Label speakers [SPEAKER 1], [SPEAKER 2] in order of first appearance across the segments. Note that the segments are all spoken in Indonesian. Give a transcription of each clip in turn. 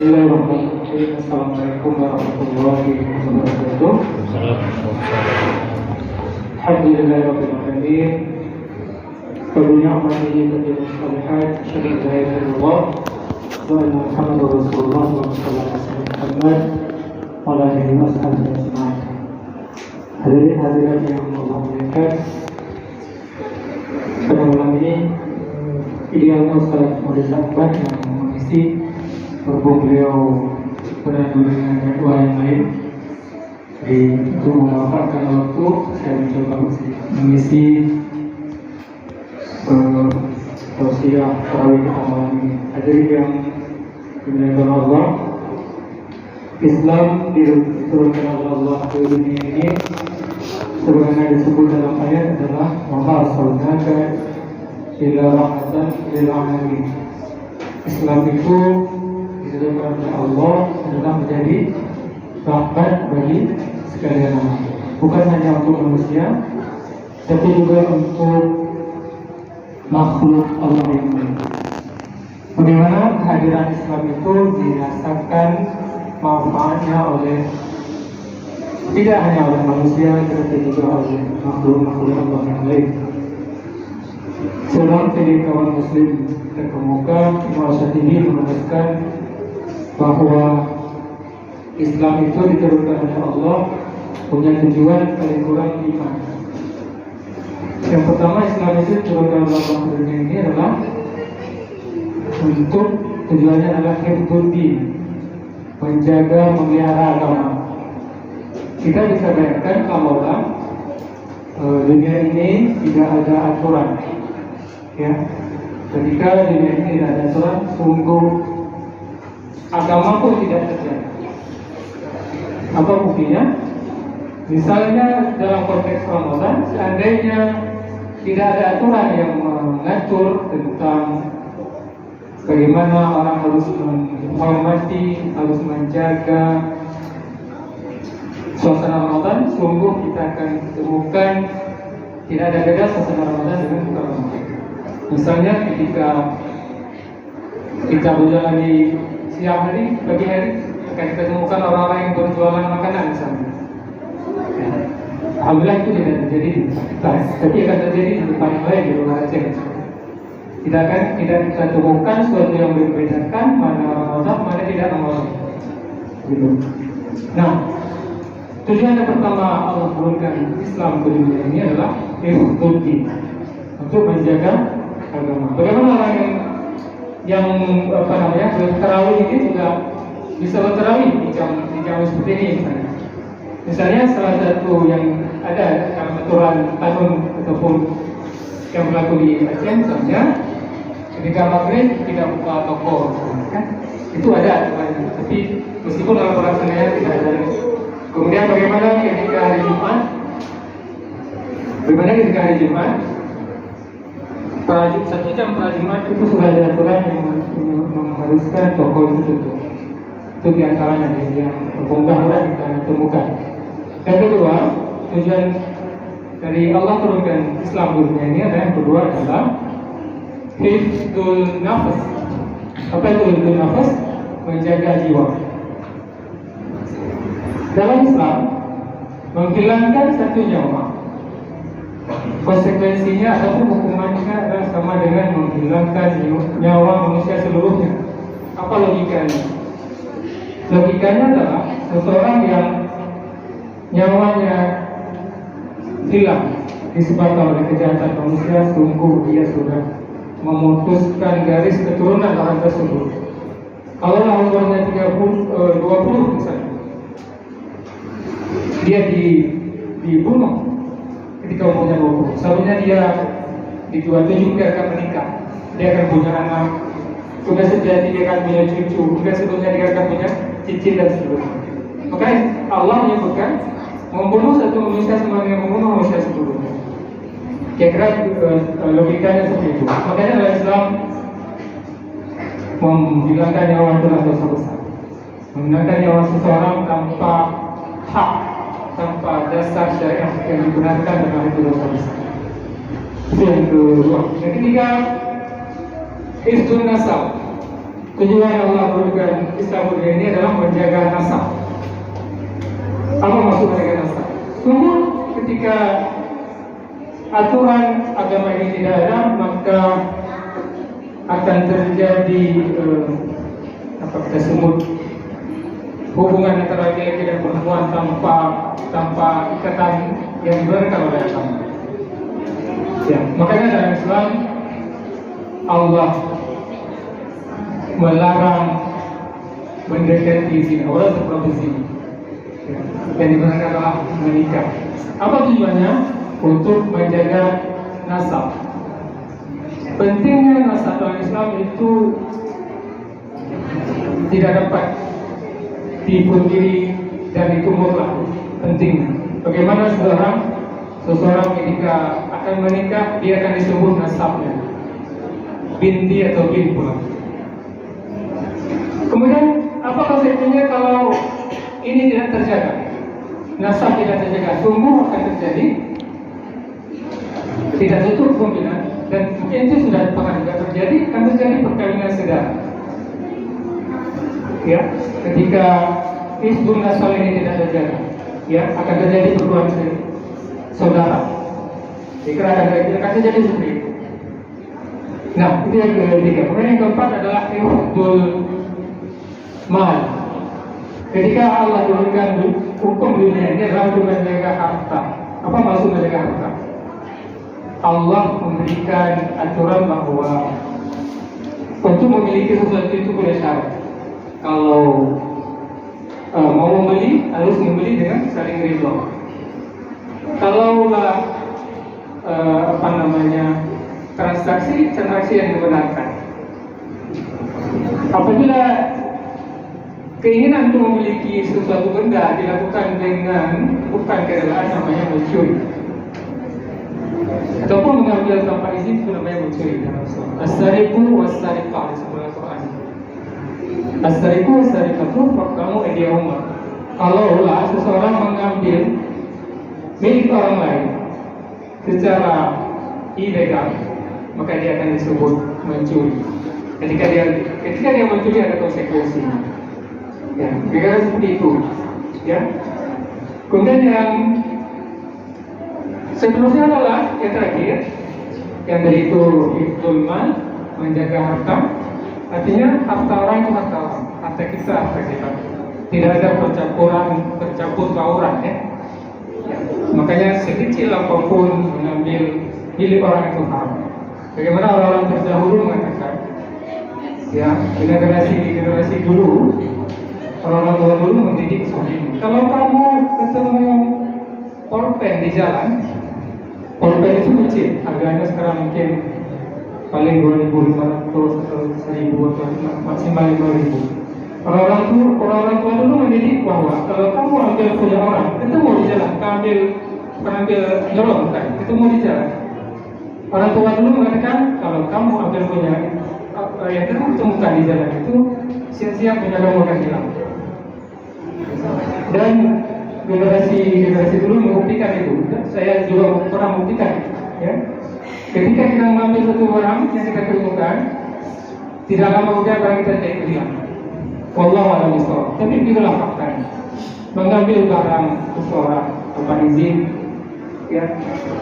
[SPEAKER 1] Bismillahirrahmanirrahim. Assalamualaikum warahmatullahi wabarakatuh. Alhamdulillahirabbil alamin. Wa bi ni'matihi tatimmu shalihat. Asyhadu an la ilaha illallah wa anna Muhammadar Rasulullah sallallahu alaihi wasallam wa ala alihi washabihi ajma'in. Hadirin hadirat yang Allah muliakan, pada malam ini idealnya Ustaz Muhammad Akbar yang mengisi berhubung beliau beradu dengan jadwal yang lain. Jadi untuk memanfaatkan waktu, saya mencoba mengisi tausiah tarawih kita malam ini. Hadirin yang dimuliakan Allah, Islam diturunkan oleh Allah ke dunia ini sebagaimana disebut dalam ayat adalah wa ma arsalnaka illa rahmatan lil alamin. Islam itu disebutkan oleh Allah adalah menjadi rahmat bagi sekalian alam, bukan hanya untuk manusia, tapi juga untuk makhluk Allah yang lain. Bagaimana kehadiran Islam itu dirasakan manfaatnya oleh tidak hanya oleh manusia, tetapi juga oleh makhluk-makhluk Allah yang lain. Seorang dari kawan muslim terkemuka Imam Syatibi menegaskan bahwa Islam itu diturunkan oleh Allah punya tujuan paling kurang 5. Yang pertama, Islam itu diturunkan oleh Allah ke dunia ini adalah untuk tujuannya adalah hifdzuddin, menjaga, memelihara agama. Kita bisa bayangkan kalau dunia ini tidak ada aturan, ya. Ketika dunia ini tidak ada aturan, sungguh agama pun tidak terjadi. Apa buktinya? Misalnya dalam konteks Ramadan, seandainya tidak ada aturan yang mengatur tentang bagaimana orang harus menghormati, harus menjaga suasana Ramadan, sungguh kita akan temukan tidak ada beda suasana Ramadan dengan bukan Ramadan. Misalnya ketika kita berjalan di siang hari, pagi hari, akan kita temukan orang-orang yang berjualan makanan misalnya. Ya. Alhamdulillah itu tidak terjadi di kita, tapi akan terjadi di tempat lain di luar Aceh. Tidak kita temukan sesuatu yang membedakan mana Ramadan, mana tidak Ramadan. Gitu. Nah, tujuan yang pertama Allah turunkan Islam ke dunia ini adalah hifdzuddin, untuk menjaga agama. Bagaimana orang yang bertarawih ini juga bisa bertarawih di jam seperti ini misalnya salah satu yang ada dalam aturan tahun ataupun yang berlaku di Aceh, misalnya ketika maghrib tidak buka toko, kan? Itu ada aturannya, tapi meskipun dalam pelaksanaannya tidak ada. Kemudian bagaimana ketika hari Jumat? Satu jam pra Jumat itu sudah ada aturan yang mengharuskan toko itu tutup. Itu diantaranya yang pembongkaran kita temukan. Yang kedua, tujuan dari Allah turunkan Islam dunia ini adalah yang kedua adalah hifdzul nafas. Apa itu hifdzul nafas? Menjaga jiwa. Dalam Islam, menghilangkan satu nyawa, konsekuensinya ataupun hukumannya adalah sama dengan menghilangkan nyawa manusia seluruhnya. Apa logikanya? Logikanya adalah seseorang yang nyawanya hilang disebabkan oleh kejahatan manusia, sungguh dia sudah memutuskan garis keturunan orang tersebut. Kalau umurnya 20 misalnya, dia dibunuh ketika umurnya 20. Seharusnya dia di 27 dia akan menikah, dia akan punya anak, sudah sejati dia akan punya cucu, sudah sebelumnya dia akan punya cicit dan seterusnya. Maka Allah menyebutkan membunuh satu manusia sama dengan membunuh manusia sebelumnya. Kira-kira logikanya seperti itu. Makanya dalam Islam menghilangkan nyawa adalah dosa besar. Menghilangkan nyawa seseorang tanpa hak, tanpa dasar syariat yang digunakan dengan itu dosa besar. Itu yang kedua. Yang ketiga, hifdzun nasab, Tujuan Allah berikan Islam ini adalah menjaga nasab. Apa maksud menjaga nasab? Sungguh ketika aturan agama ini tidak ada, maka akan terjadi apa kita sebut hubungan antara laki-laki dan perempuan tanpa ikatan yang dibenarkan oleh agama. Ya, makanya dalam Islam Allah melarang mendekati zina, orang seperti zina. Yang dibenarkan adalah menikah. Apa tujuannya? Untuk menjaga nasab. Pentingnya nasab dalam Islam itu tidak dapat dipungkiri dan itu mutlak penting. Bagaimana seseorang ketika akan menikah dia akan disebut nasabnya, binti atau bin pula. Kemudian apa konsekuensinya kalau ini tidak terjaga? Nasab tidak terjaga, sungguh akan terjadi tidak tutup kemungkinan, dan mungkin itu sudah pernah juga terjadi, akan terjadi perkawinan saudara. Ya, ketika hizbun nasal ini tidak terjaga, ya akan terjadi perguruan saudara. Akan terjadi seperti itu. Nah, itu yang ketiga. Kemudian yang keempat adalah hifdzul mal. Ketika Allah turunkan hukum dunia ini adalah untuk menjaga harta. Apa maksud menjaga harta? Allah memberikan aturan bahwa untuk memiliki sesuatu itu punya syarat. Kalau mau membeli harus membeli dengan saling ridho. Kalaulah transaksi yang dibenarkan. Apabila keinginan untuk memiliki sesuatu benda dilakukan dengan bukan kerelaan, namanya mencuri. Ataupun mengambil tanpa izin itu namanya mencuri. As-sariqu was-sariqah disebut Al-Quran. As-sariqu was-sariqatu faqtamu aydiyahuma. Kalaulah seseorang mengambil milik orang lain secara ilegal, maka dia akan disebut mencuri. Ketika dia mencuri ada konsekuensinya. Ya, kira-kira seperti itu. Ya. Kemudian yang seterusnya adalah yang terakhir, yang dari itu hifdzul mal, menjaga harta. Artinya harta orang itu harta orang, harta kita. Tidak ada bercampur bauran, ya. Ya. Makanya sekecil apapun mengambil milik orang itu haram. Bagaimana orang-orang terdahulu mengatakan, ya generasi dulu, orang-orang tua dulu mendidik suami. Kalau kamu ketemu pulpen di jalan, pulpen itu kecil, harganya sekarang mungkin paling 2.500 atau 1.000 atau maksimal 5.000. Orang-orang tua dulu mendidik bahwa kalau kamu ambil punya orang, ketemu di jalan, ambil nyolong kan, ketemu di jalan. Orang tua dulu mengatakan kalau kamu ambil punya yang kamu temukan di jalan itu siap-siap punya kamu akan hilang. Dan generasi dulu membuktikan itu. Saya juga pernah membuktikan, ya. Ketika kita mengambil satu barang yang kita temukan, tidak lama kemudian barang kita tidak hilang. Wallahu a'lam bishawab. Tapi itulah faktanya. Mengambil barang seseorang tanpa izin, ya,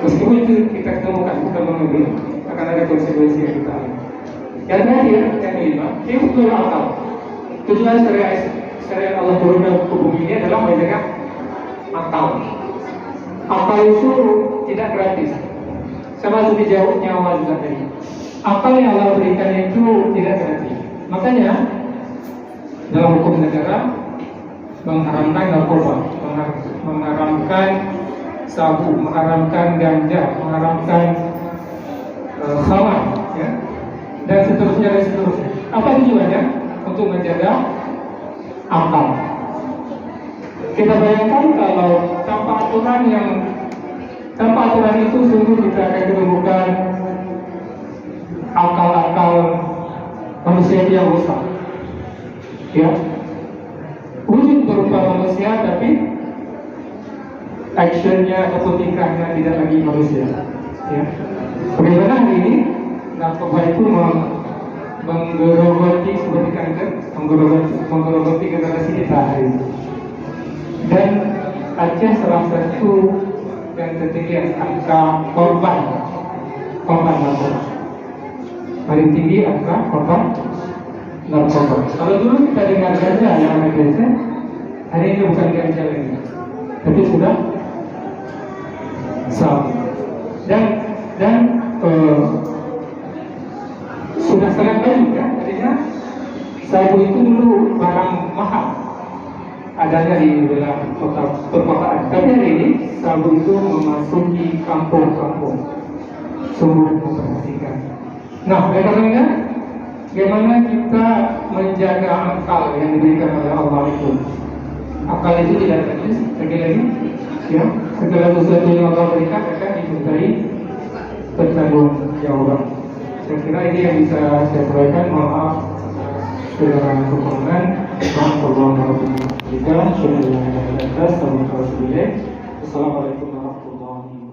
[SPEAKER 1] meskipun itu kita temukan bukan mengambil, akan ada konsekuensi yang kita alami. Yang terakhir, yang kelima, hifdzul akal. Tujuan syariat Allah turunkan ke bumi ini adalah menjaga akal. Akal itu tidak gratis. Sama seperti nyawa juga tadi. Akal yang Allah berikan itu tidak gratis. Makanya dalam hukum negara mengharamkan narkoba, mengharamkan sabu, mengharamkan ganja, mengharamkan khamar, ya, dan seterusnya. Apa tujuannya? Untuk menjaga akal. Kita bayangkan kalau tanpa aturan itu sungguh kita akan menemukan akal-akal manusia yang rusak. Ya, wujud berupa manusia tapi actionnya atau tingkahnya tidak lagi manusia. Ya, bagaimana hari ini narkoba itu menggerogoti seperti kanker, menggerogoti generasi kita hari ini. Dan Aceh salah satu yang tertinggi angka korban narkoba. Paling tinggi angka korban narkoba. Kalau dulu kita dengar ganja yang biasa, hari ini bukan ganja lagi, tapi sudah sabu. Dan sudah sangat baik kan? Artinya sabu itu dulu barang mahal, adanya di dalam kota perkotaan. Tapi hari ini sabu itu memasuki kampung-kampung. Sungguh memperhatikan. Nah, bagaimana kita menjaga akal yang diberikan oleh Allah itu? Akal itu tidak terjadi lagi, ya. Segala sesuatu yang Allah berikan akan dimintai pertanggungjawaban. Saya kira ini yang bisa saya sampaikan. Maaf segala kekurangan. Assalamualaikum warahmatullahi wabarakatuh.